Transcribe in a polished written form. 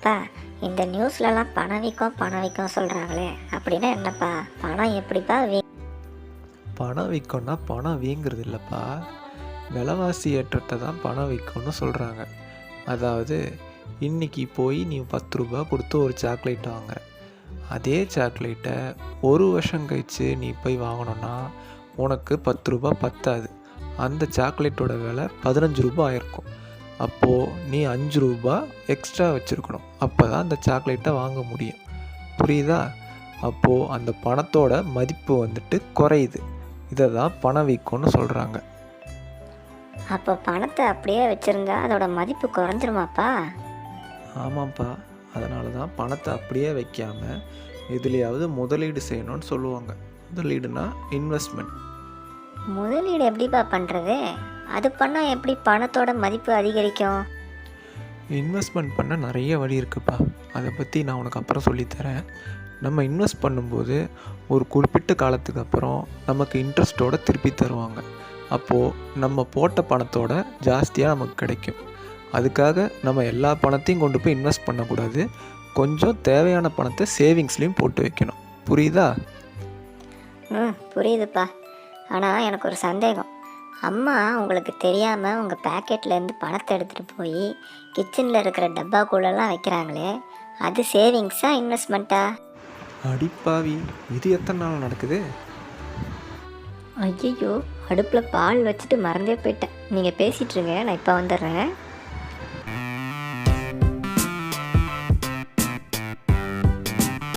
அப்பா, இந்த நியூஸ்லலாம் பணவீக்கம் சொல்கிறாங்களே, அப்படின்னா என்னப்பா? பணம் எப்படிப்பா பணம் வீக்கம்னா பணம் வீங்கிறது இல்லைப்பா, விலைவாசி ஏற்றத்தை தான் பணம் வீக்கம்னு சொல்கிறாங்க. அதாவது இன்றைக்கி போய் நீ 10 ரூபா கொடுத்து ஒரு சாக்லேட் வாங்குற, அதே சாக்லேட்டை ஒரு வருஷம் கழித்து நீ போய் வாங்கினோன்னா உனக்கு 10 ரூபா பத்தாது. அந்த சாக்லேட்டோட விலை 15 ரூபா ஆயிருக்கும். அப்போது நீ 5 ரூபா எக்ஸ்ட்ரா வச்சுருக்கணும். அப்போ தான் அந்த சாக்லேட்டை வாங்க முடியும். புரியுதா? அப்போது அந்த பணத்தோட மதிப்பு வந்துட்டு குறையுது. இதை தான் பணவீக்கம்னு சொல்கிறாங்க. அப்போ பணத்தை அப்படியே வச்சுருந்தா அதோட மதிப்பு குறைஞ்சிருமாப்பா? ஆமாம்ப்பா, அதனால தான் பணத்தை அப்படியே வைக்காமல் எதுலையாவது முதலீடு செய்யணும்னு சொல்லுவாங்க. முதலீடுனா இன்வெஸ்ட்மெண்ட். முதலீடு எப்படிப்பா பண்ணுறது? அது பண்ணால் எப்படி பணத்தோட மதிப்பு அதிகரிக்கும்? இன்வெஸ்ட்மெண்ட் பண்ண நிறைய வழி இருக்குப்பா, அதை பற்றி நான் உனக்கு அப்புறம் சொல்லித்தரேன். நம்ம இன்வெஸ்ட் பண்ணும்போது ஒரு குறிப்பிட்ட காலத்துக்கு அப்புறம் நமக்கு இன்ட்ரெஸ்ட்டோடு திருப்பி தருவாங்க. அப்போது நம்ம போட்ட பணத்தோட ஜாஸ்தியாக நமக்கு கிடைக்கும். அதுக்காக நம்ம எல்லா பணத்தையும் கொண்டு போய் இன்வெஸ்ட் பண்ணக்கூடாது. கொஞ்சம் தேவையான பணத்தை சேவிங்ஸ்லேயும் போட்டு வைக்கணும். புரியுதா? புரியுதுப்பா. ஆனால் எனக்கு ஒரு சந்தேகம். அம்மா உங்களுக்கு தெரியாமல் உங்கள் பேக்கெட்லேருந்து பணத்தை எடுத்துகிட்டு போய் கிச்சனில் இருக்கிற டப்பாக்குள்ளெல்லாம் வைக்கிறாங்களே, அது சேவிங்ஸா இன்வெஸ்ட்மெண்ட்டா? அடிப்பாவி, இது எத்தனை நாள் நடக்குது? ஐயோ, அடுப்பில் பால் வச்சுட்டு மறந்தே போயிட்டேன். நீங்கள் பேசிகிட்ருங்க, நான் இப்போ வந்துடுறேன்.